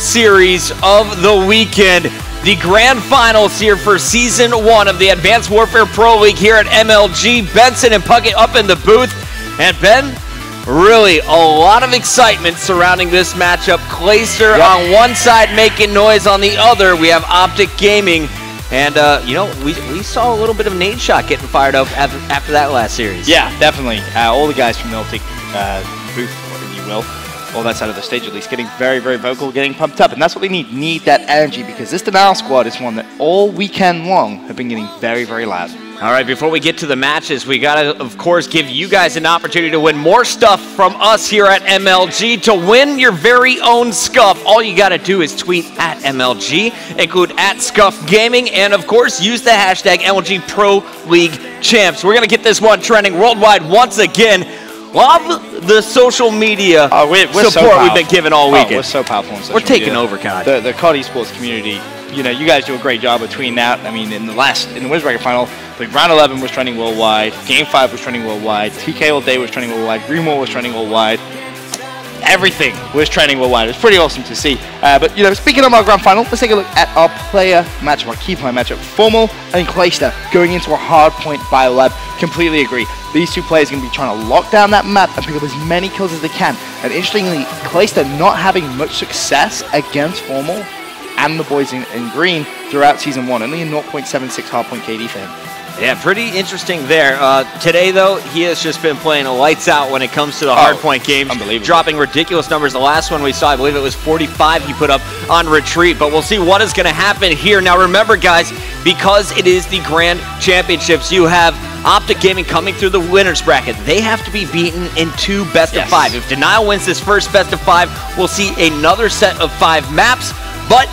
series of the weekend. The grand finals here for Season 1 of the Advanced Warfare Pro League here at MLG. Benson and Puckett up in the booth. And Ben, really a lot of excitement surrounding this matchup. Clayster on one side making noise, on the other we have OpTic Gaming. And, you know, we saw a little bit of nade shot getting fired up after that last series. Yeah, definitely. All the guys from the OpTic booth, if you will, all that side of the stage at least, getting very, very vocal, getting pumped up. And that's what they need that energy, because this Denial squad is one that all weekend long have been getting very, very loud. All right, before we get to the matches, we got to, of course, give you guys an opportunity to win more stuff from us here at MLG. To win your very own Scuff, all you got to do is tweet at MLG, include at Scuff Gaming, and, of course, use the hashtag MLG Pro League Champs. We're going to get this one trending worldwide once again. Love the social media support we've been given all weekend. We're so powerful on social media. We're taking media. over, God. The COD esports community, you know, you guys do a great job of tweeting out. I mean, in the winners bracket final, like round 11 was trending worldwide, game 5 was trending worldwide, TK all day was trending worldwide, Greenwall was trending worldwide. Everything was trending worldwide. It was pretty awesome to see. But, you know, speaking of our grand final, let's take a look at our player matchup, our key player matchup. Formal and Clayster going into a hard point biolab. Completely agree. These two players are going to be trying to lock down that map and pick up as many kills as they can. And interestingly, Clayster not having much success against Formal and the boys in green throughout Season 1. Only a 0.76 hardpoint KD for him. Yeah, pretty interesting there. Today, though, he has just been playing lights out when it comes to the hardpoint games. Unbelievable. Dropping ridiculous numbers. The last one we saw, I believe it was 45 he put up on retreat. But we'll see what is going to happen here. Now, remember, guys, because it is the Grand Championships, you have OpTic Gaming coming through the winners bracket. They have to be beaten in 2 best of 5. If Denial wins this first best of 5, we'll see another set of 5 maps. But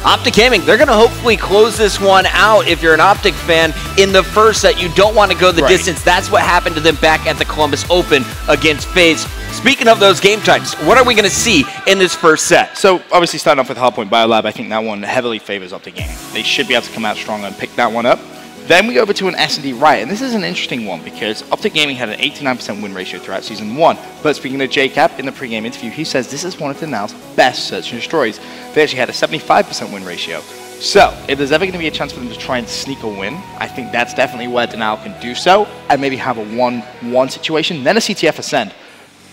OpTic Gaming, they're going to hopefully close this one out if you're an OpTic fan in the first set. You don't want to go the distance. That's what happened to them back at the Columbus Open against FaZe. Speaking of those game types, what are we going to see in this first set? So, obviously, starting off with Hardpoint Biolab, I think that one heavily favors OpTic Gaming. They should be able to come out stronger and pick that one up. Then we go over to an S&D Riot, and this is an interesting one because OpTic Gaming had an 89% win ratio throughout Season 1. But speaking to JCap in the pregame interview, he says this is one of Denial's best search and destroys. They actually had a 75% win ratio. So, if there's ever going to be a chance for them to try and sneak a win, I think that's definitely where Denial can do so, and maybe have a 1-1 situation, then a CTF Ascend.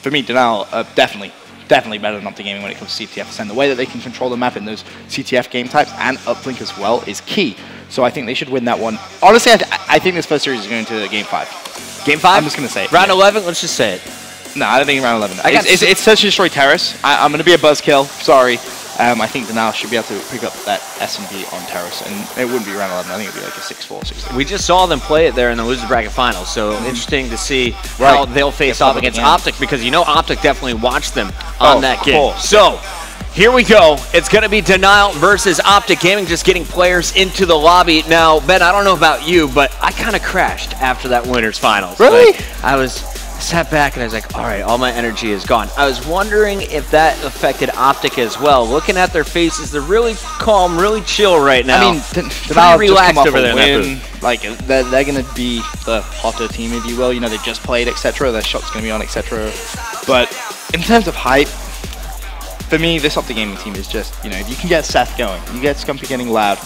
For me, Denial definitely better than OpTic Gaming when it comes to CTF Ascend. The way that they can control the map in those CTF game types and uplink as well is key. So I think they should win that one. Honestly, I think this first series is going to Game 5. Game 5? I'm just going to say it. Round 11? Let's just say it. No, I don't think round 11. It's Search and Destroy Terrace. I'm going to be a buzzkill. Sorry. I think Denial should be able to pick up that S&D on Terrace, and it wouldn't be round 11. I think it would be like a 6-4, 6-3. We just saw them play it there in the loser bracket finals, so interesting to see how they'll face off against OpTic, because you know OpTic definitely watched them on that game. So, here we go. It's going to be Denial versus OpTic Gaming, just getting players into the lobby. Now, Ben, I don't know about you, but I kind of crashed after that winners finals. Really? Like, I sat back and I was like, all right, all my energy is gone. I was wondering if that affected OpTic as well. Looking at their faces, they're really calm, really chill right now. I mean, Denial relaxed just come over off there. A win. Like, they're going to be the hotter team, if you will. You know, they just played, etc. Their shot's going to be on, etc. But in terms of hype, for me, this OpTic Gaming team is just, you know, if you can get Seth going, you get Scumpy getting loud,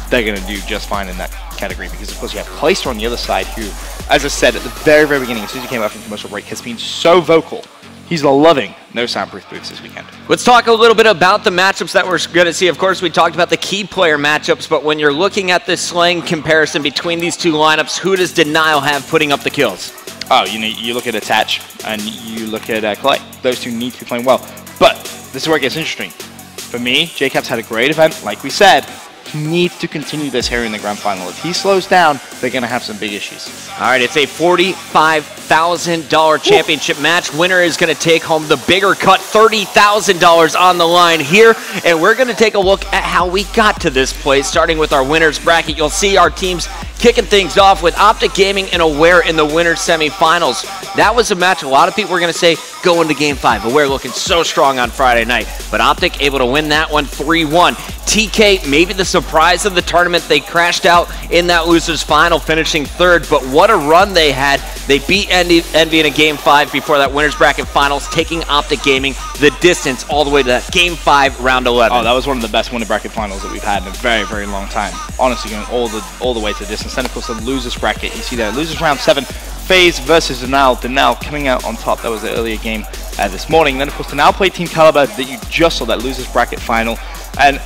they're going to do just fine in that category, because of course you have Clayster on the other side who, as I said at the very, very beginning, as soon as he came out from commercial break, has been so vocal. He's loving no soundproof booths this weekend. Let's talk a little bit about the matchups that we're going to see. Of course, we talked about the key player matchups, but when you're looking at this slang comparison between these two lineups, who does Denial have putting up the kills? Oh, you know, you look at Attach and you look at Clay. Those two need to be playing well. But this is where it gets interesting. For me, JCap's had a great event, like we said. He needs to continue this here in the grand final. If he slows down, they're going to have some big issues. All right, it's a $45,000 championship match. Winner is going to take home the bigger cut, $30,000 on the line here. And we're going to take a look at how we got to this place, starting with our winners bracket. You'll see our teams kicking things off with OpTic Gaming and Aware in the winners semifinals. That was a match a lot of people were going to say going to Game 5. Aware looking so strong on Friday night, but OpTic able to win that one 3-1. TK, maybe the surprise of the tournament. They crashed out in that losers final, finishing third, but what a run they had. They beat Envy in a Game 5 before that winners bracket finals, taking OpTic Gaming the distance all the way to that Game 5 round 11. Oh, that was one of the best winner bracket finals that we've had in a very, very long time. Honestly, going all the way to the distance. Then, of course, the losers bracket. You see there, losers round 7, FaZe versus Denal. Denal coming out on top. That was the earlier game this morning. Then, of course, Denal played Team Caliber that you just saw, that losers bracket final. And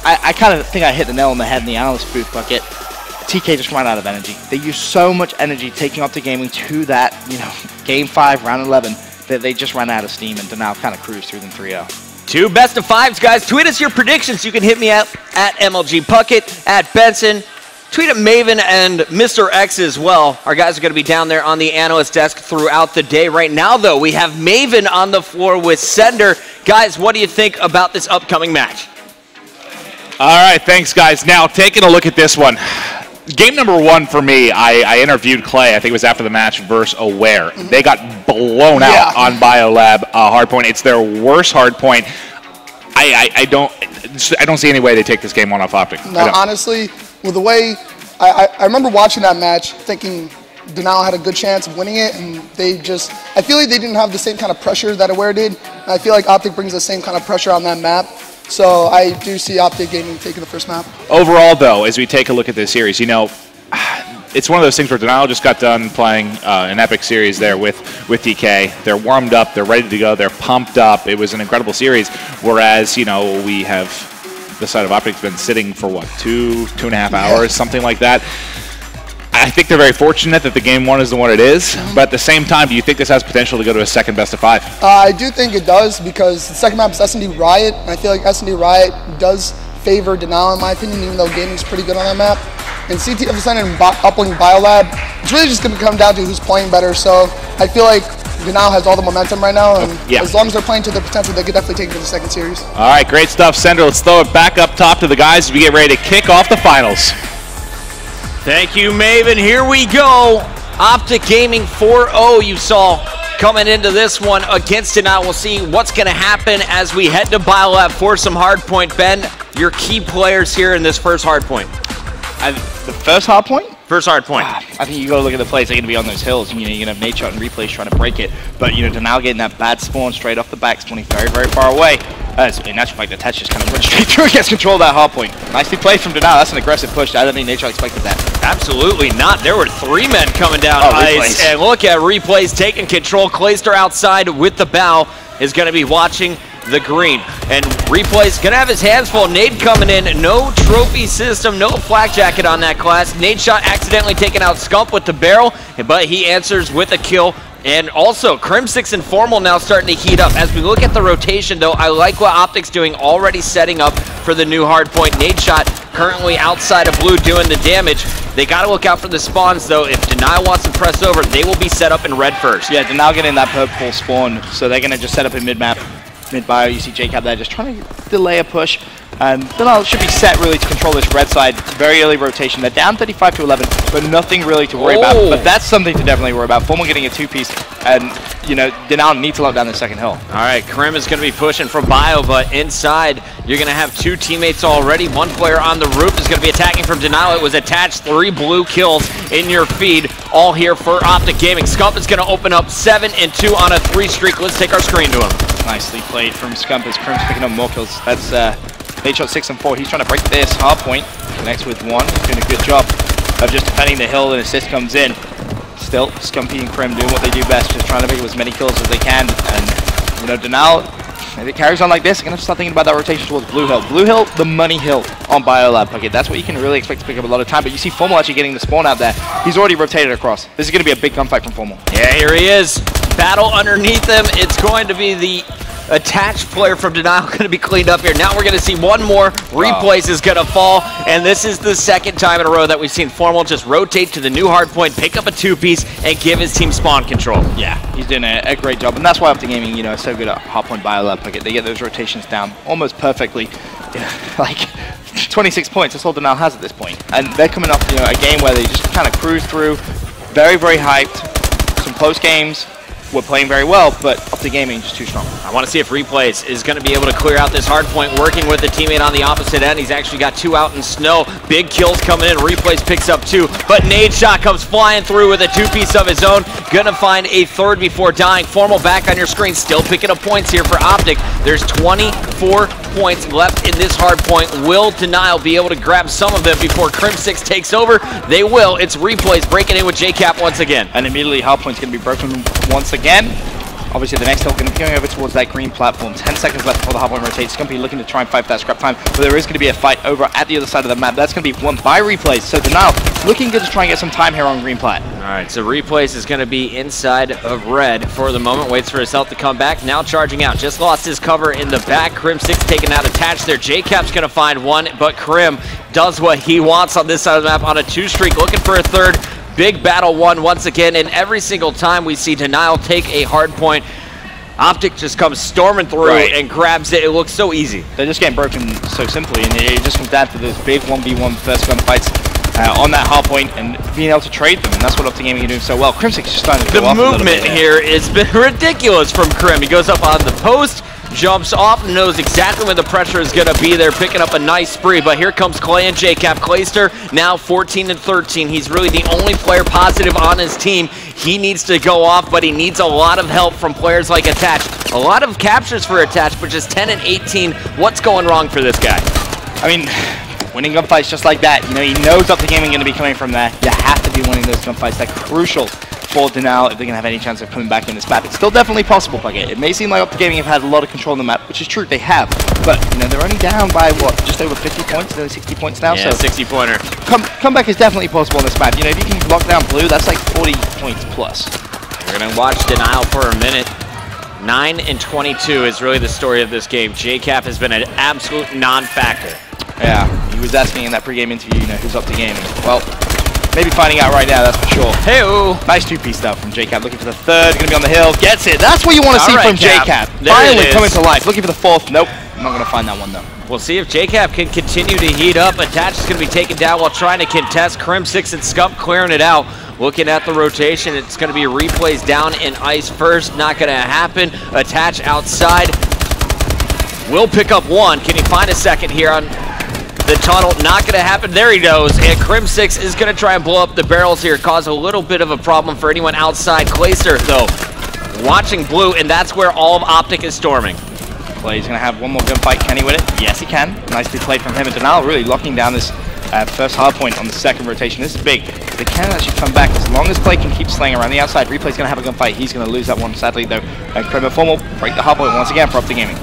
I kind of think I hit the nail on the head in the analyst booth bucket. TK just ran out of energy. They used so much energy taking OpTic Gaming to that, Game 5, round 11, that they just ran out of steam, and Denal kind of cruised through them 3-0. 2 best of 5s, guys. Tweet us your predictions. You can hit me at MLG Puckett, at Benson. Tweet at Maven and Mr. X as well. Our guys are going to be down there on the analyst desk throughout the day. Right now, though, we have Maven on the floor with Sender. Guys, what do you think about this upcoming match? All right, thanks, guys. Now, taking a look at this one. Game number 1 for me, I interviewed Clay, I think it was after the match, versus Aware. They got blown out on BioLab hardpoint. It's their worst hardpoint. I don't see any way they take this game off OpTic. No, honestly, with the way I remember watching that match, thinking Denal had a good chance of winning it, and I feel like they didn't have the same kind of pressure that Aware did. And I feel like OpTic brings the same kind of pressure on that map. So I do see OpTic Gaming taking the first map. Overall, though, as we take a look at this series, it's one of those things where Denal just got done playing an epic series there with DK. They're warmed up, they're ready to go, they're pumped up. It was an incredible series, whereas, we have the side of OpTic's been sitting for, what, 2.5 hours, something like that. I think they're very fortunate that the Game 1 is the one it is, but at the same time, do you think this has potential to go to a second best of 5? I do think it does, because the second map is S&D Riot, and I feel like S&D Riot does favor Denal in my opinion, even though gaming's pretty good on that map. And CTF and Uplink BioLab, it's really just going to come down to who's playing better, so I feel like Denal has all the momentum right now, and as long as they're playing to their potential, they could definitely take it to the second series. All right, great stuff, Sender. Let's throw it back up top to the guys as we get ready to kick off the finals. Thank you, Maven. Here we go. OpTic Gaming 4-0 you saw coming into this one against Denal. We'll see what's going to happen as we head to BioLab for some hardpoint. Ben, your key players here in this first hardpoint. The first hardpoint? First hardpoint. I think you got to look at the plays. They're going to be on those hills. You're going to have Nadeshot and Replays trying to break it. But, Denal getting that bad spawn straight off the back, spawning very, very far away. In actual fact, the Tetch just kind of went straight through and gets control of that hardpoint. Nicely played from Denal. That's an aggressive push. I don't think Nadeshot expected that. Absolutely not. There were 3 men coming down ice. Replays. And look at Replays taking control. Clayster outside with the bow is going to be watching the green. And Replay's going to have his hands full. Nade coming in. No trophy system, no flak jacket on that class. Nadeshot accidentally taking out Scump with the barrel, but he answers with a kill. And also, Crim6 and Formal now starting to heat up. As we look at the rotation, though, I like what OpTic's doing, already setting up for the new hardpoint. Nadeshot currently outside of blue doing the damage. They got to look out for the spawns, though. If Denal wants to press over, they will be set up in red first. Yeah, Denal getting that purple spawn, so they're going to just set up in mid-map. Mid-bio, you see JCap there just trying to delay a push. Denal should be set really to control this red side. Very early rotation. They're down 35 to 11, but nothing really to worry about. But that's something to definitely worry about. Formal getting a 2-piece, and Denal needs to lock down the second hill. All right, Krim is going to be pushing from Bio, but inside you're going to have 2 teammates already. 1 player on the roof is going to be attacking from Denal. It was attached. 3 blue kills in your feed, all here for OpTic Gaming. Scump is going to open up 7-2 on a 3 streak. Let's take our screen to him. Nicely played from Scump as Krim's picking up more kills. That's Nadeshot 6 and 4. He's trying to break this hard point. Connects with 1. He's doing a good job of just defending the hill, and assist comes in. Still, Scumpy and Krim doing what they do best, just trying to make as many kills as they can. And Denal, if it carries on like this, they're going to start thinking about that rotation towards Blue Hill. Blue Hill, the money hill on BioLab Puckett. That's what you can really expect to pick up a lot of time. But you see Formal actually getting the spawn out there. He's already rotated across. This is going to be a big gunfight from Formal. Yeah, here he is. Battle underneath him. It's going to be the attached player from Denial going to be cleaned up here. Now we're going to see 1 more. Replays is going to fall, and this is the 2nd time in a row that we've seen Formal just rotate to the new hard point, pick up a 2-piece, and give his team spawn control. Yeah, he's doing a great job, and that's why OpTic Gaming, is so good at hardpoint BioLab Puckett. They get those rotations down almost perfectly. Like 26 points, that's all Denial has at this point. And they're coming off, a game where they just kind of cruise through, very, very hyped, some close games. were playing very well, but OpTic Gaming just too strong. I want to see if Replays is going to be able to clear out this hard point, working with a teammate on the opposite end. He's actually got 2 out in snow. Big kills coming in. Replays picks up 2, but Nade Shot comes flying through with a 2-piece of his own. Gonna find a 3rd before dying. Formal back on your screen, still picking up points here for OpTic. There's 24 points left in this hard point. Will Denial be able to grab some of them before Crim6 takes over? They will. It's Replays breaking in with JCap once again. And immediately hard point's going to be broken once again. Obviously, the next hill going to be going over towards that green platform. 10 seconds left before the hardpoint rotates. It's going to be looking to try and fight for that scrap time, but there is going to be a fight over at the other side of the map. That's going to be won by Replays. So Denial looking good to try and get some time here on green plat. All right, so Replays is going to be inside of red for the moment. Waits for his health to come back. Now charging out. Just lost his cover in the back. Crim6 taking out attached there. JCap's going to find 1, but Crim does what he wants on this side of the map on a 2 streak, looking for a 3rd. Big battle won once again, and every single time we see Denial take a hard point, OpTic just comes storming through and grabs it. It looks so easy. They're just getting broken so simply, and it just comes down to those big 1v1 first gun fights on that hard point and being able to trade them, and that's what OpTic Gaming are doing so well. Crim6 is just starting to go off a little bit. The movement here has been ridiculous from Crim. He goes up on the post, jumps off, knows exactly when the pressure is going to be there, picking up a nice spree. But here comes Clay and JCap. Clayster now 14 and 13. He's really the only player positive on his team. He needs to go off, but he needs a lot of help from players like Attach. A lot of captures for Attach, but just 10 and 18. What's going wrong for this guy? I mean, winning gunfights just like that, you know, he knows OpTic Gaming going to be coming from there. You have to be winning those gunfights. They're crucial for Denial if they're going to have any chance of coming back in this map. It's still definitely possible, Plugate. It may seem like OpTic Gaming have had a lot of control on the map, which is true, they have. But, you know, they're only down by, what, just over 50 points? Nearly 60 points now? Yeah, so 60-pointer. Comeback is definitely possible on this map. You know, if you can lock down Blue, that's like 40 points plus. We're going to watch Denial for a minute. 9 and 22 is really the story of this game. JCap has been an absolute non-factor. Yeah, he was asking in that pregame interview, you know, who's OpTic Gaming. Well, maybe finding out right now, that's for sure. Hey-oh. Nice 2-piece stuff from JCap, looking for the 3rd, gonna be on the hill, gets it. That's what you want to see from JCap. Finally coming to life, looking for the 4th. Nope, I'm not gonna find that one though. We'll see if JCap can continue to heat up. Attach is gonna be taken down while trying to contest. Crim6 and Scump clearing it out. Looking at the rotation, it's gonna be Replays down in ice first. Not gonna happen. Attach outside. Will pick up 1. Can he find a 2nd here on the tunnel? Not going to happen. There he goes. And Crim6 is going to try and blow up the barrels here, cause a little bit of a problem for anyone outside. Clayster, though, watching Blue, and that's where all of OpTic is storming. Clay's going to have one more gunfight. Can he win it? Yes, he can. Nicely played from him. And Denial really locking down this first hard point on the 2nd rotation. This is big. They can actually come back as long as Clay can keep slaying around the outside. Replay's going to have a gunfight. He's going to lose that one, sadly, though. And Crim and Formal break the hard point once again for OpTic Gaming.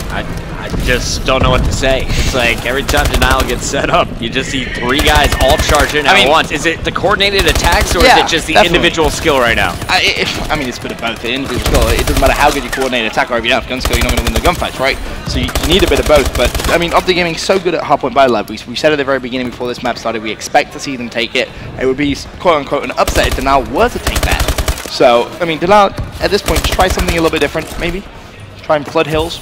I just don't know what to say. It's like every time Denial gets set up, you just see 3 guys all charge in at once. Is it the coordinated attacks, or is it just the individual skill right now? I mean, it's a bit of both. The individual skill, it doesn't matter how good you coordinate an attack, or if you don't have gun skill, you're not going to win the gunfights, right? So you need a bit of both. But, I mean, OpTic Gaming is so good at hardpoint biolab. We said at the very beginning before this map started, we expect to see them take it. It would be, quote-unquote, an upset if Denial were to take that. So, I mean, Denial, at this point, just try something a little bit different, maybe. Try and flood hills.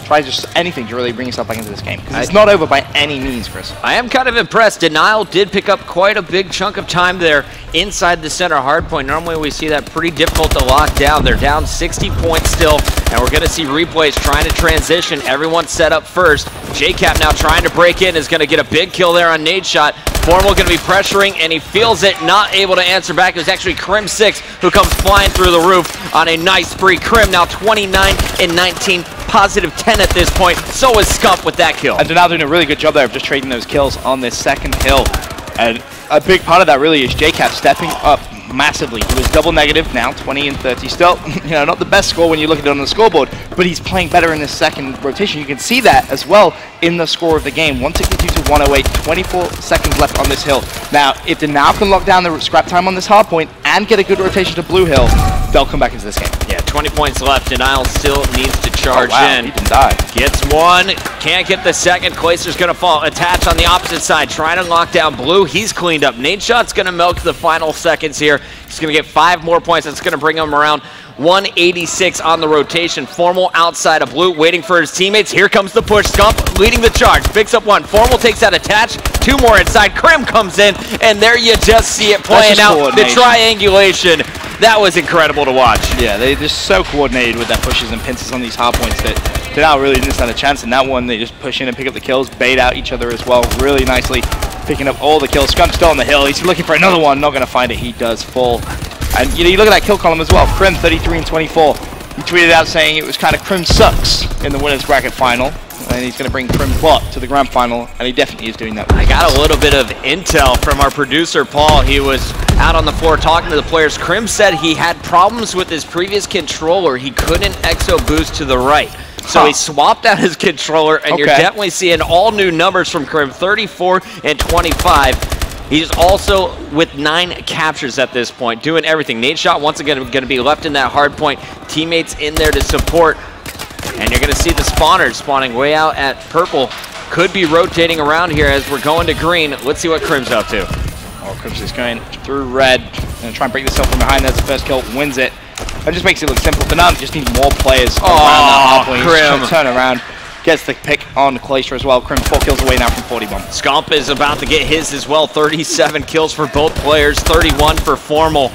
Try just anything to really bring yourself back into this game. Because it's not over by any means, Chris. I am kind of impressed. Denial did pick up quite a big chunk of time there inside the center hardpoint. Normally we see that pretty difficult to lock down. They're down 60 points still, and we're going to see Replays trying to transition. Everyone's set up first. JCap now trying to break in, is going to get a big kill there on Nade Shot. Formal going to be pressuring, and he feels it, not able to answer back. It was actually Crim6 who comes flying through the roof on a nice spree. Crim now 29 and 19, positive 10 at this point. So is Scump with that kill. And Denial doing a really good job there of just trading those kills on this 2nd hill. And a big part of that really is JCap stepping up massively. He was double negative, now 20 and 30. Still, you know, not the best score when you look at it on the scoreboard, but he's playing better in this 2nd rotation. You can see that as well in the score of the game. 162 to 108, 24 seconds left on this hill. Now, if Denial can lock down the scrap time on this hard point and get a good rotation to Blue Hill, they'll come back into this game. Yeah, 20 points left. Denial still needs to charge in. He didn't die. Gets 1, can't get the 2nd. Clayster's going to fall. Attach on the opposite side, trying to lock down Blue. He's cleaned up. Nade Shot's going to milk the final seconds here. He's going to get 5 more points. That's going to bring him around 186 on the rotation. Formal outside of Blue, waiting for his teammates. Here comes the push. Scump leading the charge. Picks up 1. Formal takes out Attach. 2 more inside. Crim comes in, and there you just see it playing out. The triangulation. That was incredible to watch. Yeah, they're just so coordinated with their pushes and pinces on these hard points that Denal really didn't stand a chance. In that one, they just push in and pick up the kills, bait out each other as well really nicely, picking up all the kills. Scump's still on the hill. He's looking for another one. Not going to find it. He does fall. And you know, you look at that kill column as well. Krim 33 and 24. He tweeted out saying it was kind of Krim sucks in the winners bracket final. And he's going to bring Krim Bot to the grand final, and he definitely is doing that. I got a little bit of intel from our producer, Paul. He was out on the floor talking to the players. Krim said he had problems with his previous controller. He couldn't exo boost to the right. So he swapped out his controller, and you're definitely seeing all new numbers from Krim, 34 and 25. He's also with 9 captures at this point, doing everything. Nadeshot once again going to be left in that hard point. Teammates in there to support. And you're going to see the spawners spawning way out at purple. Could be rotating around here as we're going to green. Let's see what Krim's up to. Oh, Krim's is going through red. Going to try and break this up from behind. That's the first kill. Wins it. That just makes it look simple. But now just need more players around that hard point. He's trying to turn around. Gets the pick on Glacier as well. Krim 4 kills away now from 40 bomb. Scump is about to get his as well. 37 kills for both players. 31 for Formal.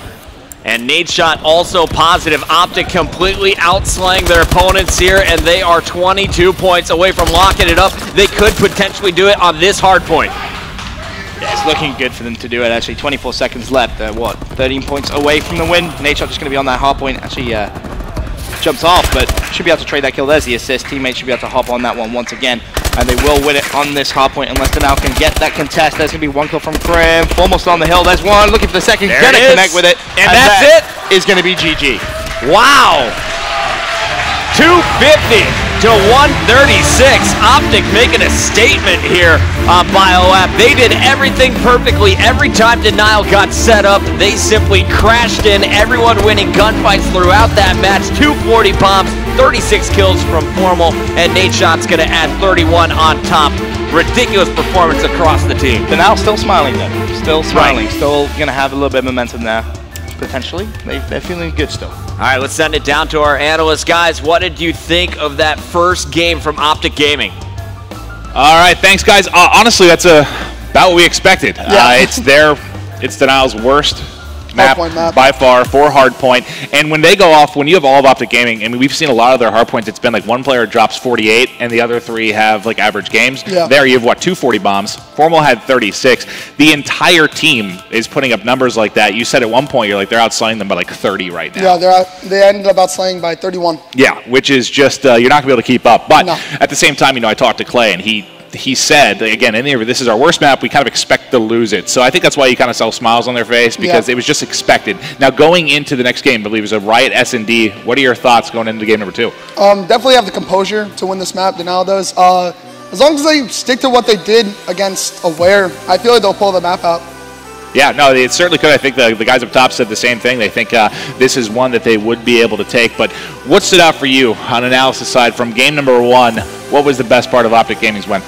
And Nadeshot also positive. OpTic completely outslaying their opponents here, and they are 22 points away from locking it up. They could potentially do it on this hard point. Yeah, it's looking good for them to do it, actually. 24 seconds left. They're, what, 13 points away from the win. Nadeshot just going to be on that hard point. Actually, jumps off, but should be able to trade that kill. There's the assist. Teammates should be able to hop on that one once again. And they will win it on this hard point unless Denal can get that contest. There's going to be 1 kill from Krim. Almost on the hill. There's one. Looking for the second. Gonna connect with it. And that's it. Is going to be GG. Wow. 250 to 136. OpTic making a statement here on BioLab. They did everything perfectly. Every time Denial got set up, they simply crashed in. Everyone winning gunfights throughout that match. 240 bombs, 36 kills from Formal, and Nadeshot's going to add 31 on top. Ridiculous performance across the team. Denial still smiling though. Still smiling. Right. Still going to have a little bit of momentum there. Potentially. They're feeling good still. All right, let's send it down to our analysts. Guys, what did you think of that first game from OpTic Gaming? All right, thanks, guys. Honestly, that's about what we expected. Yeah. It's Denial's worst map map by far for hardpoint. And when they go off, when you have all of OpTic Gaming, I mean, we've seen a lot of their hardpoints. It's been like one player drops 48 and the other 3 have like average games. Yeah. There you have what, 240 bombs. Formal had 36. The entire team is putting up numbers like that. You said at one point you're like they're outslaying them by like 30 right now. Yeah, they ended up outslaying by 31. Yeah, which is just you're not gonna be able to keep up. But no. At the same time, you know, I talked to Clay and he said, again, in the interview, this is our worst map. We kind of expect to lose it. So I think that's why you kind of saw smiles on their face, because it was just expected. Now, going into the next game, I believe it was a Riot S&D. What are your thoughts going into game number 2? Definitely have the composure to win this map. Denial does. As long as they stick to what they did against Aware, I feel like they'll pull the map out. Yeah, no, it certainly could. I think the guys up top said the same thing. They think this is one that they would be able to take. But what stood out for you on analysis side from game number 1? What was the best part of OpTic Gaming's win?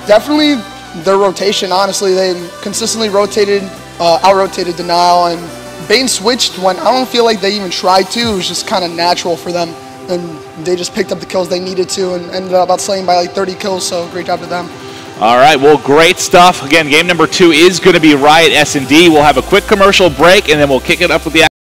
Definitely their rotation, honestly. They consistently rotated, out-rotated Denial, and Bane switched when I don't feel like they even tried to. It was just kind of natural for them, and they just picked up the kills they needed to and ended up outslaying by like 30 kills, so great job to them. All right, well, great stuff. Again, game number 2 is going to be Riot S&D. We'll have a quick commercial break, and then we'll kick it up with the